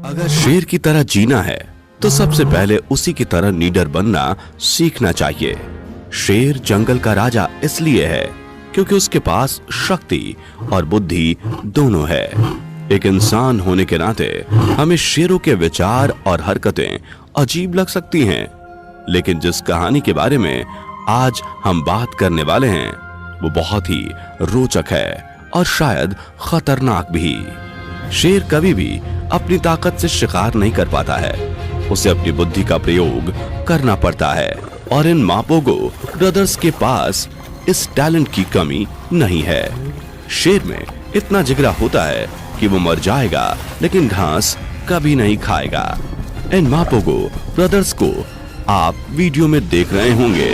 अगर शेर की तरह जीना है तो सबसे पहले उसी की तरह लीडर बनना सीखना चाहिए। शेर जंगल का राजा इसलिए है क्योंकि उसके पास शक्ति और बुद्धि दोनों है। एक इंसान होने के नाते हमें शेरों के विचार और हरकतें अजीब लग सकती हैं, लेकिन जिस कहानी के बारे में आज हम बात करने वाले हैं वो बहुत ही रोचक है और शायद खतरनाक भी। शेर कभी भी अपनी ताकत से शिकार नहीं कर पाता है, उसे अपनी बुद्धि का प्रयोग करना पड़ता है और इन मापोगो ब्रदर्स के पास इस टैलेंट की कमी नहीं है। शेर में इतना जिगरा होता है कि वो मर जाएगा लेकिन घास कभी नहीं खाएगा। इन मापोगो ब्रदर्स को आप वीडियो में देख रहे होंगे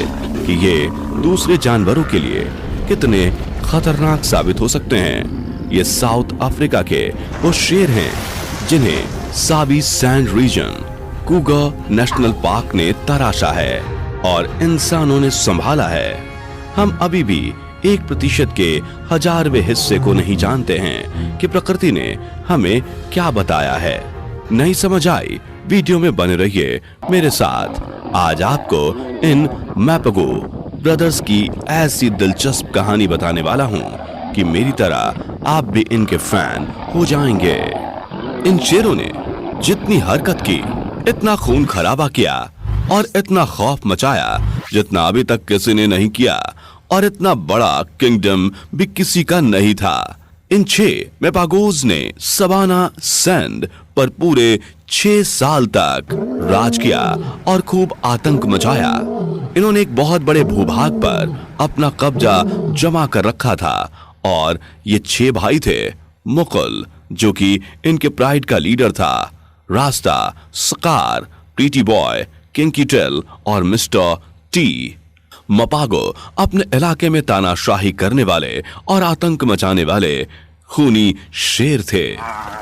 कि ये दूसरे जानवरों के लिए कितने खतरनाक साबित हो सकते हैं। ये साउथ अफ्रीका के वो शेर हैं जिन्हें Sabi Sand region Kruger national park ने तराशा है और इंसानों ने संभाला है। हम अभी भी 1% के 1000वें हिस्से को नहीं जानते हैं कि प्रकृति ने हमें क्या बताया है। नहीं समझ आई? वीडियो में बने रहिए मेरे साथ। आज आपको इन मापोगो ब्रदर्स की ऐसी दिलचस्प कहानी बताने वाला हूं कि मेरी तरह आप भी इनके फैन हो जाएंगे। इन शेरों ने जितनी हरकत की, इतना खून खराबा किया और इतना खौफ मचाया जितना अभी तक किसी ने नहीं किया, और इतना बड़ा किंगडम भी किसी का नहीं था। इन 6 मापोगोज ने सवाना सैंड पर पूरे 6 साल तक राज किया और खूब आतंक मचाया। इन्होंने एक बहुत बड़े भूभाग पर अपना कब्जा जमा कर रखा था और ये 6 भाई थे। मुकुल जो कि इनके प्राइड का लीडर था, Rasta, Scar, Pretty Boy, Kinky Tail और मिस्टर टी। मापोगो अपने इलाके में तानाशाही करने वाले और आतंक मचाने वाले खूनी शेर थे।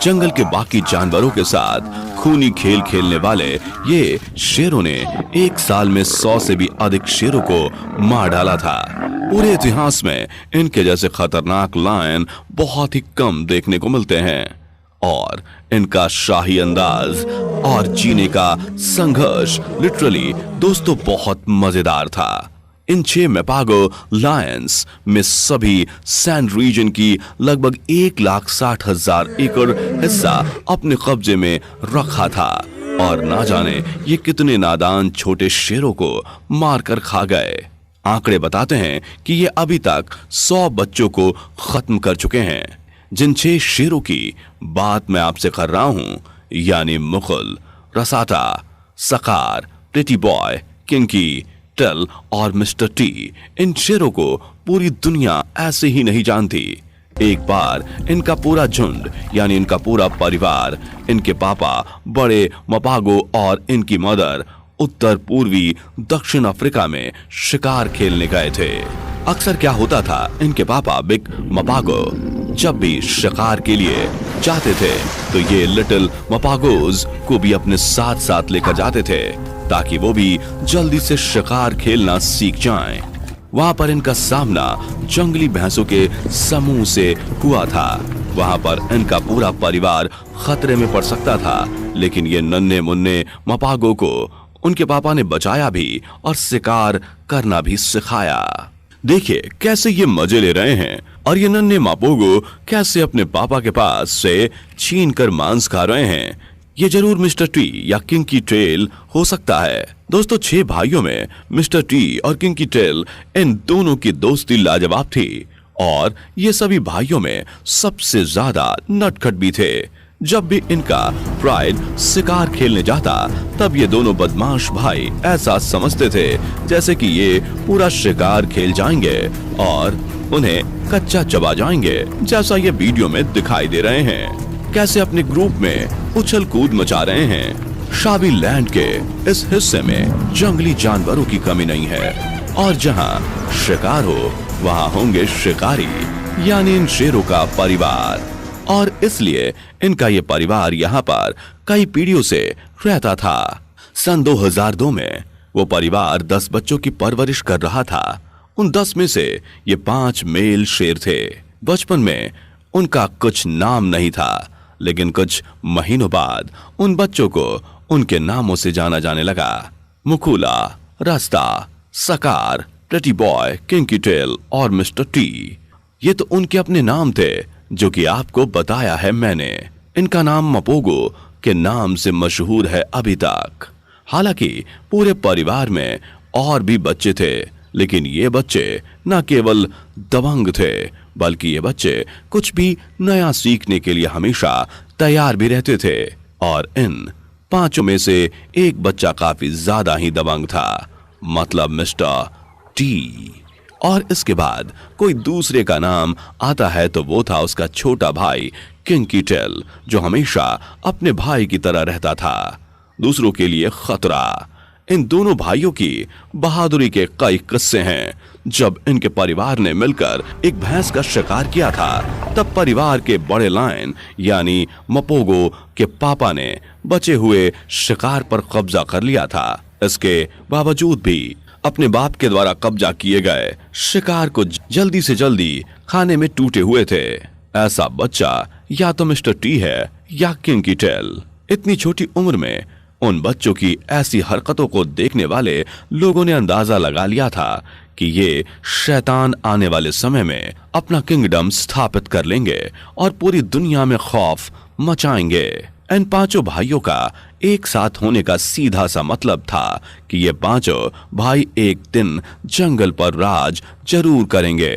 जंगल के बाकी जानवरों के साथ खूनी खेल खेलने वाले ये शेरों ने एक साल में 100 से भी अधिक शेरों को मार डाला था। पूरे इतिहास में इनके जैसे खतरनाक लायन बहुत ही कम देखने को मिलते हैं और इनका शाही अंदाज और जीने का संघर्ष लिटरली दोस्तों बहुत मजेदार था। इन 6 मापोगो लायंस में सभी सैंड रीजन की लगभग 1,60,000 एकड़ हिस्सा अपने कब्जे में रखा था और ना जाने ये कितने नादान छोटे शेरों को मारकर खा गए। आंकड़े बताते हैं कि ये अभी तक 100 बच्चों को खत्म कर चुके हैं। जिन 6 शेरों की बात मैं आपसे कर रहा हूं, यानी मुकुल, रसाता, सकार, प्रीटी बॉय, किंकी टेल और मिस्टर टी, इन शेरों को पूरी दुनिया ऐसे ही नहीं जानती। एक बार इनका पूरा झुंड यानी इनका पूरा परिवार, इनके पापा बड़े मापोगो और इनकी मदर उत्तर पूर्वी दक्षिण अफ्रीका में शिकार खेलने गए थे। अक्सर क्या होता था, इनके पापा बिग मापोगो जब भी शिकार के लिए जाते थे तो ये लिटिल मापोगोज को भी अपने साथ साथ लेकर जाते थे ताकि वो भी जल्दी से शिकार खेलना सीख जाएं। वहां पर इनका सामना जंगली भैंसों के समूह से हुआ था। वहां पर इनका पूरा परिवार खतरे में पड़ सकता था, लेकिन ये नन्हे मुन्ने मापोगो को उनके पापा ने बचाया भी और शिकार करना भी सिखाया। देखिए कैसे ये मजे ले रहे हैं और ये नन्हे मापोगो कैसे अपने पापा के पास से छीन कर मांस खा रहे हैं। ये जरूर मिस्टर टी या किंकी टेल हो सकता है। दोस्तों 6 भाइयों में मिस्टर टी और किंकी टेल, इन दोनों की दोस्ती लाजवाब थी और ये सभी भाइयों में सबसे ज्यादा नटखट भी थे। जब भी इनका प्राइड शिकार खेलने जाता तब ये दोनों बदमाश भाई ऐसा समझते थे जैसे कि ये पूरा शिकार खेल जाएंगे और उन्हें कच्चा चबा जाएंगे, जैसा ये वीडियो में दिखाई दे रहे हैं। कैसे अपने ग्रुप में उछल कूद मचा रहे हैं। शाबी लैंड के इस हिस्से में जंगली जानवरों की कमी नहीं है और जहां शिकार हो वहां होंगे शिकारी, यानी इन शेरों का परिवार। और इसलिए इनका ये परिवार यहाँ पर कई पीढ़ियों से रहता था। सन 2002 में वो परिवार 10 बच्चों की परवरिश कर रहा था। उन 10 में से ये 5 मेल शेर थे। बचपन में उनका कुछ नाम नहीं था, लेकिन कुछ महीनों बाद उन बच्चों को उनके नामों से जाना जाने लगा। मुकुला, रास्ता, सकार, प्रेटी बॉय, किंकी टेल और मिस्टर टी। ये तो उनके अपने नाम थे जो कि आपको बताया है मैंने। इनका नाम मपोगो के नाम से मशहूर है अभी तक। हालांकि पूरे परिवार में और भी बच्चे थे, लेकिन ये बच्चे न केवल दबंग थे बल्कि ये बच्चे कुछ भी नया सीखने के लिए हमेशा तैयार भी रहते थे। और इन पांचों में से एक बच्चा काफी ज्यादा ही दबंग था, मतलब मिस्टर टी। और इसके बाद कोई दूसरे का नाम आता है तो वो था उसका छोटा भाई किंकी टेल, जो हमेशा अपने भाई की तरह रहता था, दूसरों के लिए खतरा। इन दोनों भाइयों की बहादुरी के कई किस्से हैं। जब इनके परिवार ने मिलकर एक भैंस का शिकार किया था, तब परिवार के बड़े लायन यानी मपोगो के पापा ने बचे हुए शिकार पर कब्जा कर लिया था। इसके बावजूद भी अपने बाप के द्वारा कब्जा किए गए शिकार को जल्दी से जल्दी खाने में टूटे हुए थे। ऐसा बच्चा या तो मिस्टर टी है या किंकी टेल। इतनी छोटी उम्र में उन बच्चों की ऐसी हरकतों को देखने वाले लोगों ने अंदाजा लगा लिया था कि ये शैतान आने वाले समय में अपना किंगडम स्थापित कर लेंगे और पूरी दुनिया में खौफ मचाएंगे। इन पांचों भाइयों का एक साथ होने का सीधा सा मतलब था कि ये पांचों भाई एक दिन जंगल पर राज जरूर करेंगे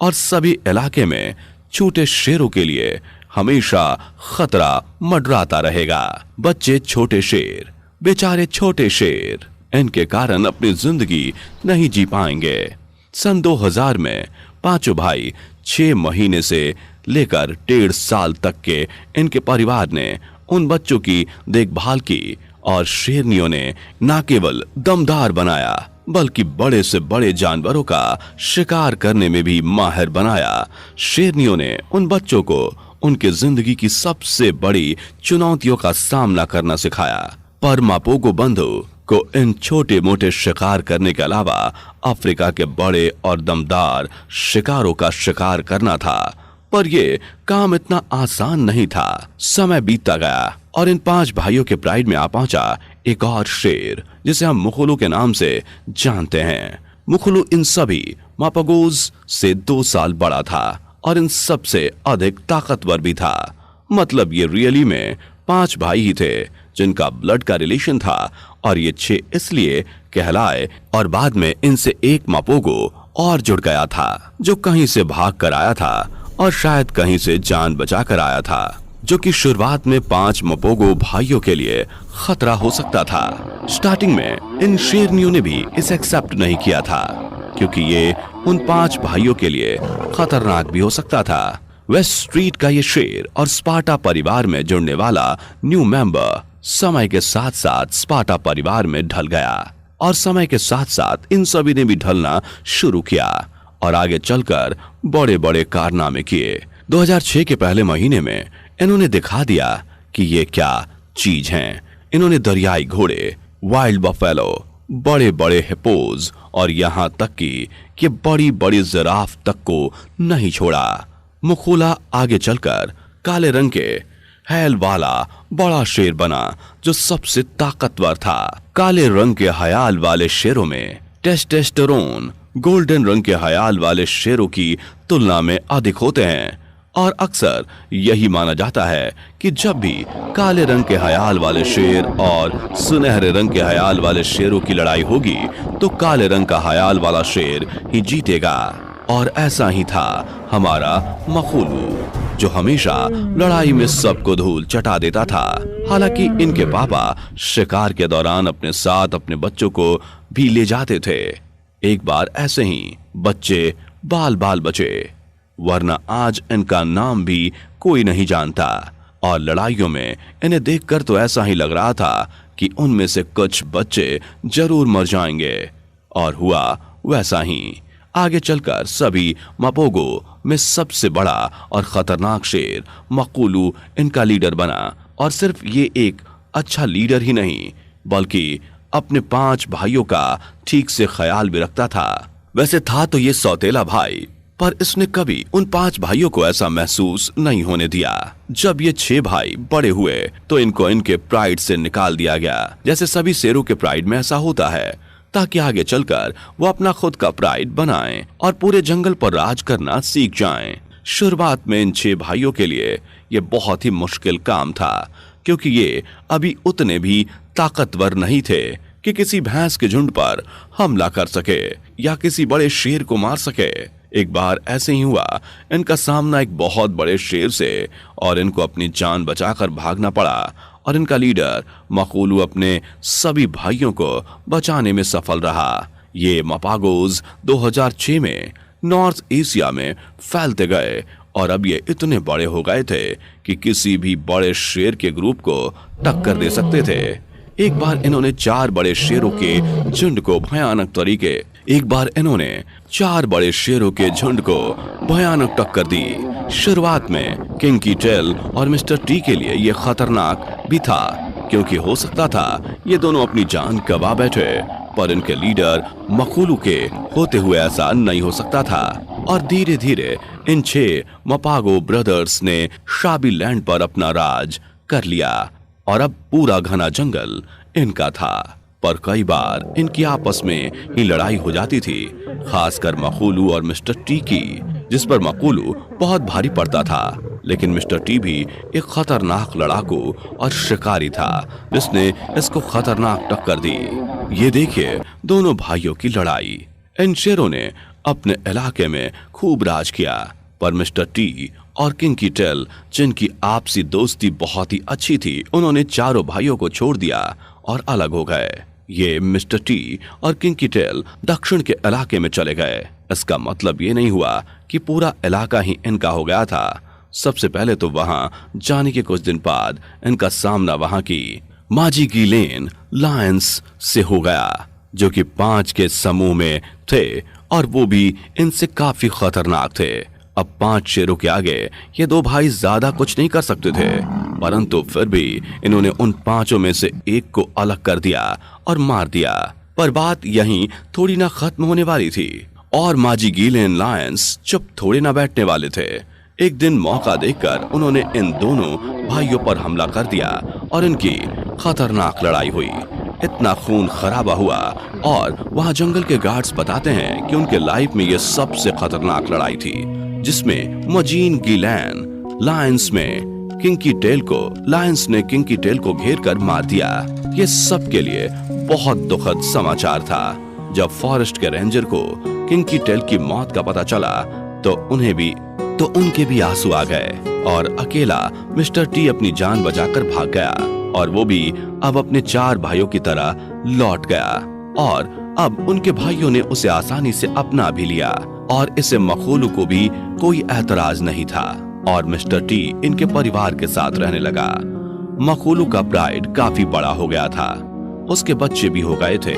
और सभी इलाके में छोटे शेरों के लिए हमेशा खतरा मंडराता रहेगा। बच्चे छोटे शेर, बेचारे छोटे शेर, इनके कारण अपनी जिंदगी नहीं जी पाएंगे। सन 2000 में पांचों भाई 6 महीने से लेकर 1.5 साल तक के इनके परिवार ने उन बच्चों की देखभाल की और शेरनियों ने न केवल दमदार बनाया बल्कि बड़े से बड़े जानवरों का शिकार करने में भी माहिर बनाया। शेरनियों ने उन बच्चों को उनके जिंदगी की सबसे बड़ी चुनौतियों का सामना करना सिखाया। पर मपोगो बंधु को इन छोटे मोटे शिकार करने के अलावा अफ्रीका के बड़े और दमदार शिकारों का शिकार करना था। पर यह काम इतना आसान नहीं था। समय बीतता गया और इन 5 भाइयों के प्राइड में आ पहुंचा एक और शेर जिसे हम मुकुलू के नाम से जानते हैं। मुकुलू इन सभी मपोगोज से 2 साल बड़ा था और इन सबसे अधिक ताकतवर भी था। मतलब ये रियली में 5 भाई ही थे जिनका ब्लड का रिलेशन था और ये 6 इसलिए कहलाए। और बाद में इनसे एक मपोगो और जुड़ गया था जो कहीं से भाग कर आया था और शायद कहीं से जान बचा कर आया था, जो कि शुरुआत में 5 मपोगो भाइयों के लिए खतरा हो सकता था। स्टार्टिंग में इन शेरनियों ने भी इसे एक्सेप्ट नहीं किया था क्योंकि ये उन 5 भाइयों के लिए खतरनाक भी हो सकता था। वेस्ट स्ट्रीट का ये शेर और स्पार्टा परिवार में जुड़ने वाला न्यू मेंबर समय के साथ साथ स्पार्टा परिवार में ढल गया और समय के साथ साथ इन सभी ने भी ढलना शुरू किया और आगे चलकर बड़े बड़े कारनामे किए। 2006 के पहले महीने में इन्होंने दिखा दिया कि ये क्या चीज हैं। इन्होंने दरियाई घोड़े, वाइल्ड बफेलो, बड़े बड़े हिप्पोज और यहाँ तक कि ये बड़ी बड़ी जिराफ तक को नहीं छोड़ा। मुकुला आगे चलकर काले रंग के हैल वाला बड़ा शेर बना जो सबसे ताकतवर था। काले रंग के हयाल वाले शेरों में टेस्टोस्टेरोन गोल्डन रंग के हयाल वाले शेरों की तुलना में अधिक होते हैं और अक्सर यही माना जाता है कि जब भी काले रंग के हयाल वाले शेर और सुनहरे रंग के हयाल वाले शेरों की लड़ाई होगी तो काले रंग का हयाल वाला शेर ही जीतेगा। और ऐसा ही था हमारा मकुलू जो हमेशा लड़ाई में सबको धूल चटा देता था। हालांकि इनके पापा शिकार के दौरान अपने साथ अपने बच्चों को भी ले जाते थे। एक बार ऐसे ही बच्चे बाल बाल बचे, वरना आज इनका नाम भी कोई नहीं जानता और लड़ाइयों में इन्हें देखकर तो ऐसा ही लग रहा था कि उनमें से कुछ बच्चे जरूर मर जाएंगे। और हुआ वैसा ही। आगे चलकर सभी मपोगो में सबसे बड़ा और खतरनाक शेर मकुलू इनका लीडर बना और सिर्फ ये एक अच्छा लीडर ही नहीं बल्कि अपने 5 भाइयों का ठीक से ख्याल भी रखता था। वैसे था तो ये सौतेला भाई पर इसने कभी उन 5 भाइयों को ऐसा महसूस नहीं होने दिया। जब ये 6 भाई बड़े हुए तो इनको इनके प्राइड से निकाल दिया गया, जैसे सभी शेरों के प्राइड में ऐसा होता है, ताकि आगे चलकर वो अपना खुद का प्राइड बनाएं और पूरे जंगल पर राज करना सीख जाएं। शुरुआत में इन 6 भाइयों के लिए ये बहुत ही मुश्किल काम था, क्योंकि ये अभी उतने भी ताकतवर नहीं थे कि किसी भैंस के झुंड पर हमला कर सके या किसी बड़े शेर को मार सके। एक बार ऐसे ही हुआ, इनका सामना एक बहुत बड़े शेर से और इनको अपनी जान बचाकर भागना पड़ा और इनका लीडर मकूलू अपने सभी भाइयों को बचाने में सफल रहा। ये मपागोज 2006 में नॉर्थ एशिया में फैलते गए और अब ये इतने बड़े हो गए थे कि किसी भी बड़े शेर के ग्रुप को टक्कर दे सकते थे। एक बार इन्होंने 4 बड़े शेरों के झुंड को भयानक टक्कर दी। शुरुआत में किंकी टेल और मिस्टर टी के लिए ये खतरनाक भी था, क्योंकि हो सकता था ये दोनों अपनी जान गंवा बैठे, पर इनके लीडर मकूलू के होते हुए ऐसा नहीं हो सकता था। और धीरे धीरे इन 6 मपागो ब्रदर्स ने शाबी लैंड पर अपना राज कर लिया और अब पूरा घना जंगल इनका था। पर कई बार इनकी आपस में ही लड़ाई हो जाती थी, खासकर मकूलू और मिस्टर टी की, जिस पर मकूलू बहुत भारी पड़ता था। लेकिन मिस्टर टी भी एक खतरनाक लड़ाकू और शिकारी था, जिसने इसको खतरनाक टक्कर दी। ये देखिए दोनों भाइयों की लड़ाई। इन शेरों ने अपने इलाके में खूब राज किया, पर मिस्टर टी और किंकी टेल, जिनकी आपसी दोस्ती बहुत ही अच्छी थी, उन्होंने चारों भाइयों को छोड़ दिया और अलग हो गए। ये मिस्टर टी और किंकी टेल दक्षिण के इलाके में चले गए। इसका मतलब ये नहीं हुआ कि पूरा इलाका ही इनका हो गया था। सबसे पहले तो वहां जाने के कुछ दिन बाद इनका सामना वहां की माजी गिलेन लायंस से हो गया, जो कि 5 के समूह में थे और वो भी इनसे काफी खतरनाक थे। अब 5 शेरों के आगे ये 2 भाई ज्यादा कुछ नहीं कर सकते थे, परंतु फिर भी इन्होंने उन 5 में से एक को अलग कर दिया और मार दिया। पर बात यहीं थोड़ी ना खत्म होने वाली थी और माजी गिलेन लायंस चुप थोड़े ना बैठने वाले थे। एक दिन मौका देखकर उन्होंने इन दोनों भाइयों पर हमला कर दिया और इनकी खतरनाक लड़ाई हुई। इतना खून खराबा हुआ और वहां जंगल के गार्ड्स बताते हैं कि उनके लाइफ में यह सबसे खतरनाक लड़ाई थी, जिसमें मजीन गिलेन लायंस ने किंकी टेल को घेर कर मार दिया। ये सबके लिए बहुत दुखद समाचार था। जब फॉरेस्ट के रेंजर को किंकी टेल की मौत का पता चला तो उनके भी आंसू आ गए और अकेला मिस्टर टी अपनी जान बचाकर भाग गया और वो भी अब अपने 4 भाइयों की तरह लौट गया और अब उनके भाइयों ने उसे आसानी से अपना भी लिया और इसे मकूलू को भी कोई ऐतराज नहीं था और मिस्टर टी इनके परिवार के साथ रहने लगा। मकूलू का प्राइड काफी बड़ा हो गया था, उसके बच्चे भी हो गए थे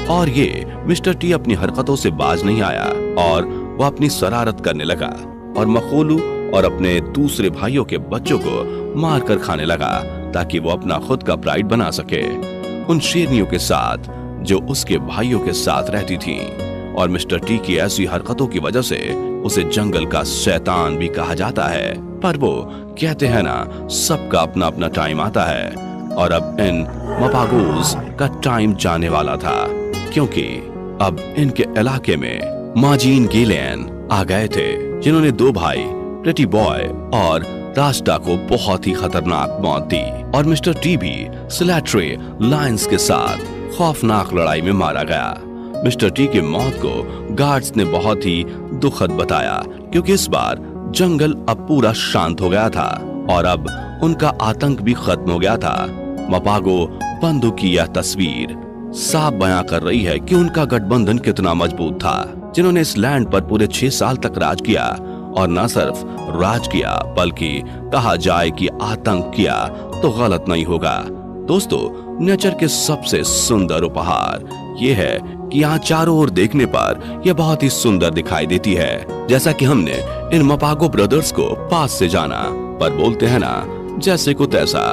और ये मिस्टर टी अपनी हरकतों से बाज नहीं आया और वो अपनी शरारत करने लगा और मकूलू और अपने दूसरे भाइयों के बच्चों को मारकर खाने लगा ताकि वो अपना खुद का प्राइड बना सके उन शेरनियों के साथ जो उसके भाइयों के साथ रहती थीं। और मिस्टर टी की ऐसी हरकतों की वजह से उसे जंगल का शैतान भी कहा जाता है। पर वो कहते हैं ना, सबका अपना अपना टाइम आता है और अब इन मपागोज का टाइम जाने वाला था, क्योंकि अब इनके इलाके में माजीन गिलेन आ गए थे, जिन्होंने 2 भाई प्रेटी बॉय और रास्टा को बहुत ही खतरनाक मौत दी और मिस्टर टी भी स्लैट्रे लायंस के साथ खौफनाक लड़ाई में मारा गया। मिस्टर टी की मौत को गार्ड्स ने बहुत ही दुखद बताया, क्योंकि इस बार जंगल अब पूरा शांत हो गया था और अब उनका आतंक भी खत्म हो गया था। मपागो बंधु की यह तस्वीर साफ बयां कर रही है कि उनका गठबंधन कितना मजबूत था, जिन्होंने इस लैंड पर पूरे 6 साल तक राज किया और न सिर्फ राज किया बल्कि कहा जाए कि आतंक किया तो गलत नहीं होगा। दोस्तों, नेचर के सबसे सुंदर उपहार ये है कि यहाँ चारों ओर देखने पर यह बहुत ही सुंदर दिखाई देती है, जैसा कि हमने इन मपागो ब्रदर्स को पास से जाना। पर बोलते हैं ना, जैसे को तैसा,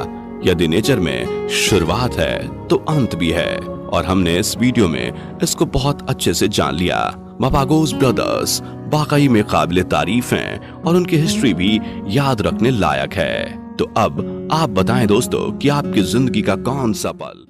यदि नेचर में शुरुआत है तो अंत भी है और हमने इस वीडियो में इसको बहुत अच्छे से जान लिया। मपागोस ब्रदर्स वाकई में काबिले तारीफ हैं और उनकी हिस्ट्री भी याद रखने लायक है। तो अब आप बताएं दोस्तों कि आपकी जिंदगी का कौन सा पल